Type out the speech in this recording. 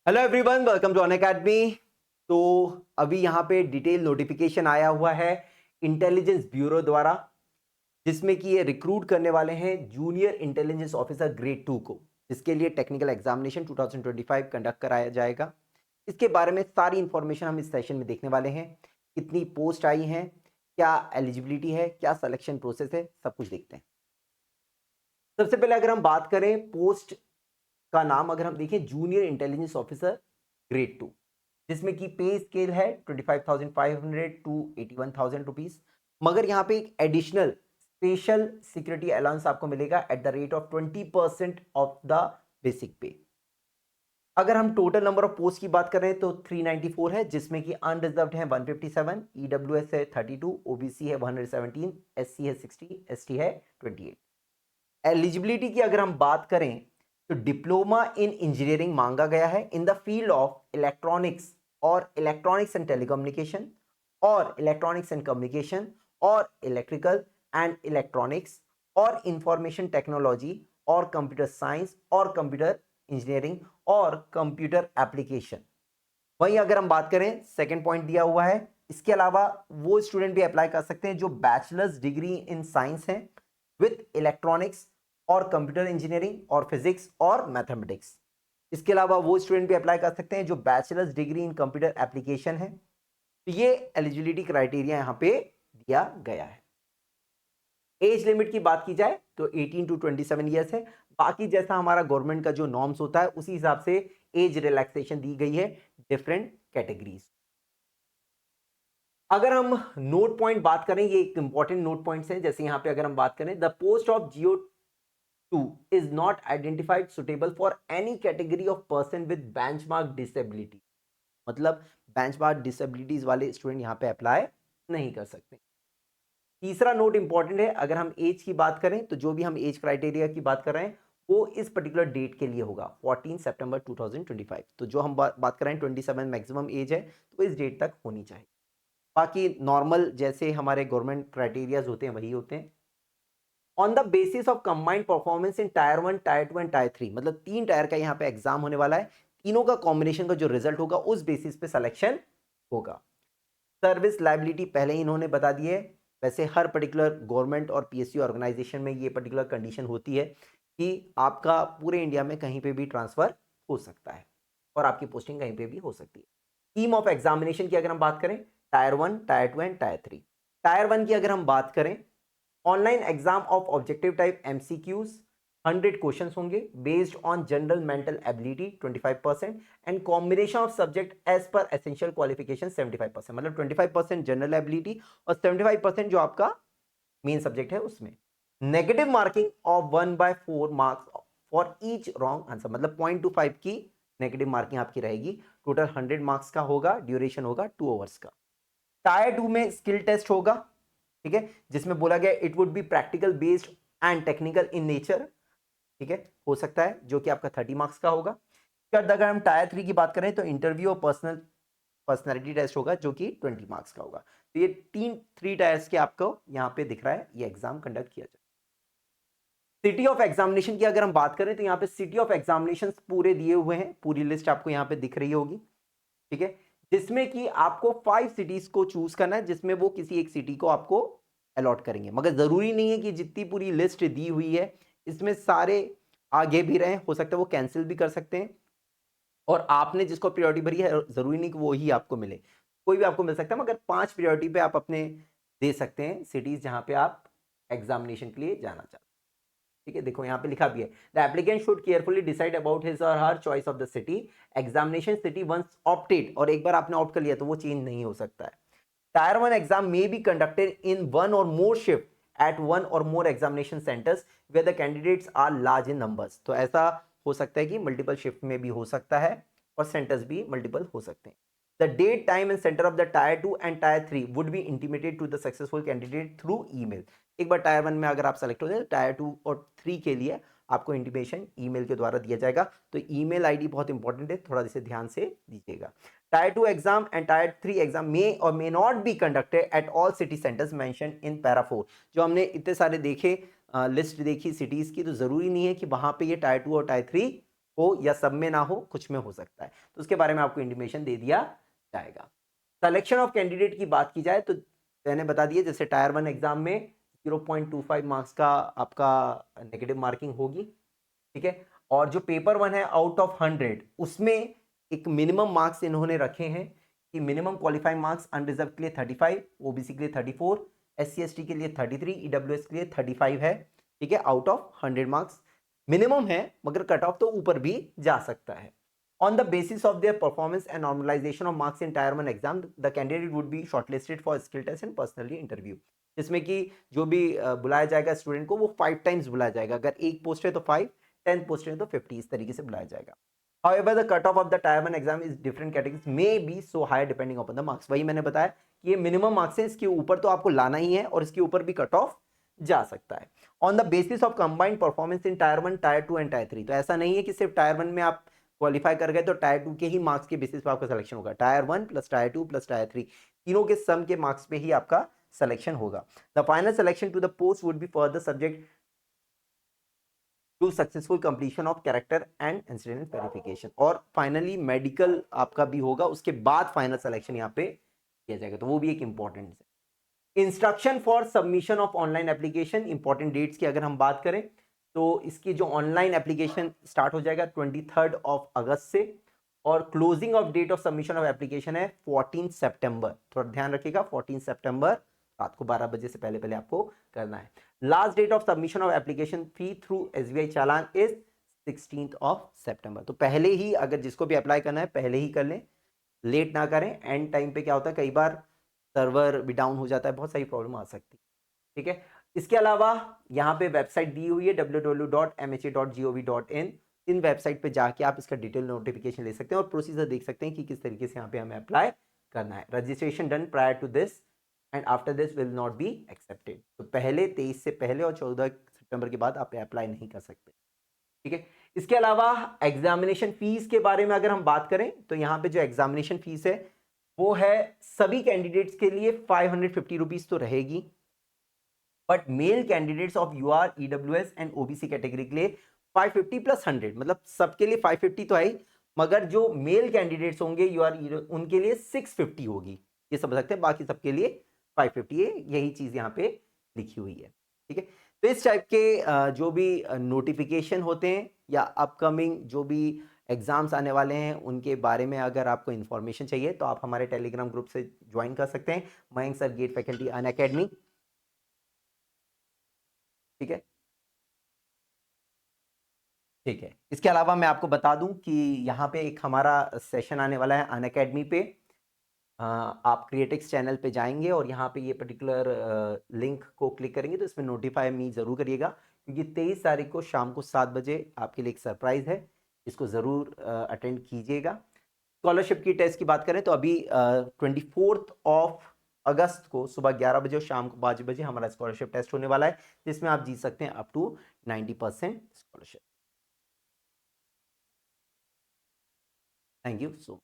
Hello everyone, welcome to Unacademy. तो अभी यहाँ पे डिटेल नोटिफिकेशन आया हुआ है इंटेलिजेंस ब्यूरो द्वारा, जिसमें कि ये रिक्रूट करने वाले हैं जूनियर इंटेलिजेंस ऑफिसर ग्रेड 2 को, जिसके लिए टेक्निकल एग्जामिनेशन 2025 कंडक्ट कराया जाएगा। इसके बारे में सारी इंफॉर्मेशन हम इस सेशन में देखने वाले हैं। कितनी पोस्ट आई हैं, क्या एलिजिबिलिटी है, क्या सिलेक्शन प्रोसेस है, सब कुछ देखते हैं। सबसे पहले अगर हम बात करें पोस्ट का नाम, अगर हम देखें जूनियर इंटेलिजेंस ऑफिसर ग्रेड 2, जिसमें कि पे स्केल है 25,500 टू 81,000 रुपीज। मगर यहाँ पे एक एडिशनल स्पेशल सिक्योरिटी अलाउंस आपको मिलेगा at the rate of 20% of the basic पे। अगर हम टोटल नंबर ऑफ पोस्ट की बात करें तो 394 है, जिसमें कि अनरिजर्व्ड है 157, ईडब्ल्यूएस है 32, ओबीसी है 117, एससी है 60, एसटी है 28। एलिजिबिलिटी की अगर हम बात करें तो डिप्लोमा इन इंजीनियरिंग मांगा गया है in the field of electronics और इलेक्ट्रॉनिक्स एंड टेलीकम्युनिकेशन और इलेक्ट्रॉनिक्स एंड कम्युनिकेशन और इलेक्ट्रिकल एंड इलेक्ट्रॉनिक्स और इंफॉर्मेशन टेक्नोलॉजी और कंप्यूटर साइंस और कंप्यूटर इंजीनियरिंग और कंप्यूटर एप्लीकेशन। वहीं अगर हम बात करें, सेकंड पॉइंट दिया हुआ है, इसके अलावा वो स्टूडेंट भी अप्लाई कर सकते हैं जो बैचलर्स डिग्री इन साइंस है विथ इलेक्ट्रॉनिक्स और कंप्यूटर इंजीनियरिंग और फिजिक्स और मैथमेटिक्स। इसके अलावा वो स्टूडेंट भी अप्लाई कर सकते हैं जो bachelors degree in computer application है। तो ये एलिजिबिलिटी क्राइटेरिया यहाँ पे दिया गया है। एज लिमिट की बात की जाए तो 18 टू 27 ईयर्स है। बाकी जैसा हमारा गवर्नमेंट का जो नॉर्म्स होता है उसी हिसाब से एज रिलैक्सेशन दी गई है डिफरेंट कैटेगरीज। अगर हम नोट पॉइंट बात करें, ये एक इंपॉर्टेंट नोट पॉइंट्स हैं। जैसे यहाँ पे अगर हम बात करें, the post of Jio 2 is not identified suitable for any category of person with benchmark disability। मतलब बेंचमार्क डिसेबिलिटीज वाले स्टूडेंट यहाँ पे अप्लाई नहीं कर सकते। तीसरा नोट इंपॉर्टेंट है, अगर हम एज की बात करें तो जो भी हम एज क्राइटेरिया की बात कर रहे हैं वो इस पर्टिकुलर डेट के लिए होगा 14 सितंबर 2025। तो जो हम बात कर रहे हैं 27 मैक्सिमम एज है, तो इस डेट तक होनी चाहिए। बाकी नॉर्मल जैसे हमारे गवर्नमेंट क्राइटेरियाज होते हैं वही होते हैं। On the basis of combined performance in tyre 1, tier 2 and tier 3, मतलब 3 टायर का यहाँ पे एग्जाम होने वाला है। तीनों का कॉम्बिनेशन का जो रिजल्ट होगा उस बेसिस पे सिलेक्शन होगा। सर्विस लायबिलिटी पहले ही इन्होंने बता दी है। वैसे हर पर्टिकुलर गवर्नमेंट और पीएसयू ऑर्गेनाइजेशन में ये पर्टिकुलर कंडीशन होती है कि आपका पूरे इंडिया में कहीं पे भी ट्रांसफर हो सकता है और आपकी पोस्टिंग कहीं पे भी हो सकती है। स्कीम ऑफ एग्जामिनेशन की अगर हम बात करें, tier 1, tier 2 and tier 3। Tier 1 की अगर हम बात करें, online exam of objective type MCQs 100 questions होंगे based on general mental ability 25% and combination of subject as per essential qualification 75%। मतलब 25% जनरल एबिलिटी और 75% जो आपका मेन सब्जेक्ट है उसमें। Negative marking of 1/4 marks for each wrong answer, मतलब 0.25 की negative marking आपकी रहेगी। टोटल 100 मार्क्स का होगा, ड्यूरेशन होगा 2 आवर्स का। टायर 2 में स्किल टेस्ट होगा, ठीक है, जिसमें बोला गया it would be practical based and technical in nature, ठीक है, हो सकता है, जो कि आपका 30 मार्क्स का होगा। अगर हम टायर 3 की बात करें तो इंटरव्यू और पर्सनैलिटी टेस्ट होगा जो कि 20 मार्क्स का होगा। तो ये 3 टायर्स के आपको यहाँ पे दिख रहा है, ये एग्जाम कंडक्ट किया जाए। सिटी ऑफ एग्जामिनेशन की अगर हम बात करें तो यहाँ पे सिटी ऑफ एग्जामिनेशन पूरे दिए हुए हैं, पूरी लिस्ट आपको यहाँ पे दिख रही होगी, ठीक है, जिसमें कि आपको 5 सिटीज को चूज करना है, जिसमें वो किसी एक सिटी को आपको अलॉट करेंगे। मगर जरूरी नहीं है कि जितनी पूरी लिस्ट दी हुई है इसमें सारे आगे भी रहे, हो सकता है वो कैंसिल भी कर सकते हैं। और आपने जिसको प्रायोरिटी भरी है जरूरी नहीं कि वो ही आपको मिले, कोई भी आपको मिल सकता है, मगर 5 प्रायोरिटी पे आप अपने दे सकते हैं सिटीज जहां पे आप एग्जामिनेशन के लिए जाना चाहते हैं। ठीक है, देखो यहाँ पे लिखा भी है, the applicant should carefully decide about his or her choice of the city. Examination city once opted, और एक बार आपने ऑप्ट कर लिया तो वो चेंज नहीं हो सकता है। Tier 1 exam may be conducted in one or more shift at one or more examination centres where the candidates are large in numbers. तो ऐसा हो सकता है कि मल्टीपल शिफ्ट में भी हो सकता है और सेंटर्स भी मल्टीपल हो सकते हैं। The date, time and centre of the tier 2 and tier 3 would be intimated to the successful candidate through email. एक बार टायर 1 में अगर आप सेलेक्ट हो जाए, टायर 2 और 3 के लिए आपको इंटीमेशन ईमेल के द्वारा दिया जाएगा। तो ईमेल आईडी बहुत इंपॉर्टेंट है, थोड़ा इसे ध्यान से दीजिएगा। Tier 2 exam and tier 3 exam may or may not be conducted at all city centres mentioned in para 4। जो हमने इतने सारे देखे, लिस्ट देखी सिटीज की, तो जरूरी नहीं है कि वहां पे ये टायर 2 और टायर 3 हो या सब में ना हो, कुछ में हो सकता है, तो उसके बारे में आपको इंटीमेशन दे दिया जाएगा। सिलेक्शन ऑफ कैंडिडेट की बात की जाए तो मैंने बता दिया, जैसे टायर 1 एग्जाम में 0.25 मार्क्स का आपका नेगेटिव मार्किंग होगी, ठीक है। और जो पेपर 1 है आउट ऑफ 100, उसमें एक मिनिमम मार्क्स इन्होंने रखे हैं कि मिनिमम क्वालिफाइंग मार्क्स अनरिजर्व के लिए 35, ओबीसी के लिए 34, एससी एसटी के लिए 33, ईडब्ल्यूएस के लिए 35 है, ठीक है। आउट ऑफ 100 मार्क्स मिनिमम है, मगर कट ऑफ तो ऊपर भी जा सकता है। On the basis of their performance and normalization of marks in Tier 1 exam, the candidate would be shortlisted for skill test and personally interview. जिसमें कि जो भी बुलाया जाएगा स्टूडेंट को, वो 5 टाइम्स बुलाया जाएगा। अगर एक पोस्ट है तो 5, 10 पोस्ट है तो 50, इस तरीके से बुलाया जाएगा। However, the cutoff of the Tier 1 exam is different categories may be so high depending upon the marks. वही मैंने बताया कि ये मिनिमम मार्क्स है, इसके ऊपर तो आपको लाना ही है और इसके ऊपर भी कट ऑफ जा सकता है। On the basis of combined performance in tyre 1, tier 2 and tier 3, तो ऐसा नहीं है कि सिर्फ टायर 1 में आप क्वालिफाई कर गए तो टायर 2 के ही मार्क्स के बेसिस पर आपका सिलेक्शन होगा। Tyre 1 plus tyre 2 plus tyre 3 तीनों के सम के मार्क्स पे ही आपका सिलेक्शन होगा। The final selection to the post would be further subject to successful completion of character and incident verification, और फाइनली मेडिकल आपका भी होगा, उसके बाद फाइनल सिलेक्शन यहाँ पे किया जाएगा, तो वो भी एक इंपॉर्टेंट है। Instruction for submission of online application, important dates की अगर हम बात करें तो इसकी जो ऑनलाइन एप्लीकेशन स्टार्ट हो जाएगा 23 अगस्त से, और closing of date of submission of application है 14 सितंबर। थोड़ा ध्यान रखिएगा, 14 सितंबर रात को 12 बजे से पहले पहले आपको करना है। Last date of submission of application fee through SBI challan is 16 सितंबर। तो पहले ही अगर जिसको भी अप्लाई करना है पहले ही कर लें, लेट ना करें। एंड टाइम पे क्या होता है, कई बार सर्वर भी डाउन हो जाता है, बहुत सारी प्रॉब्लम आ सकती है, ठीक है। इसके अलावा यहाँ पे वेबसाइट दी हुई है www.mha.gov.in। इन वेबसाइट पे जाके आप इसका डिटेल नोटिफिकेशन ले सकते हैं और प्रोसीजर देख सकते हैं कि किस तरीके से यहाँ पे हमें अप्लाई करना है। Registration done prior to this and after this will not be accepted. तो पहले 23 से पहले और 14 सितंबर के बाद आप अप्लाई नहीं कर सकते, ठीक है। इसके अलावा एग्जामिनेशन फीस के बारे में अगर हम बात करें तो यहाँ पे जो एग्जामिनेशन फीस है वो है सभी कैंडिडेट्स के लिए 550 रुपीज तो रहेगी, but male candidates of UR, EWS and OBC category के लिए 550 प्लस 100, मतलब सबके लिए 550 तो है ही, मगर जो मेल कैंडिडेट्स होंगे यूआर उनके लिए 650 होगी, ये समझ सकते हैं। बाकी सबके लिए 550 है, यही चीज यहाँ पे लिखी हुई है, ठीक है। तो इस टाइप के जो भी नोटिफिकेशन होते हैं या अपकमिंग जो भी एग्जाम्स आने वाले हैं उनके बारे में अगर आपको इन्फॉर्मेशन चाहिए तो आप हमारे टेलीग्राम ग्रुप से ज्वाइन कर सकते हैं, Mayank sir GATE faculty Unacademy, ठीक है। ठीक है, इसके अलावा मैं आपको बता दूं कि यहाँ पे एक हमारा सेशन आने वाला है अनअकैडमी पे। आप क्रिएटिक्स चैनल पे जाएंगे और यहाँ पे ये पर्टिकुलर लिंक को क्लिक करेंगे तो इसमें नोटिफाई मी ज़रूर करिएगा, क्योंकि 23 तारीख को शाम को 7 बजे आपके लिए एक सरप्राइज़ है, इसको ज़रूर अटेंड कीजिएगा। स्कॉलरशिप की टेस्ट की बात करें तो अभी 24 अगस्त को सुबह 11 बजे और शाम को 5 बजे हमारा स्कॉलरशिप टेस्ट होने वाला है, जिसमें आप जीत सकते हैं up to 90% scholarship. Thank you so much.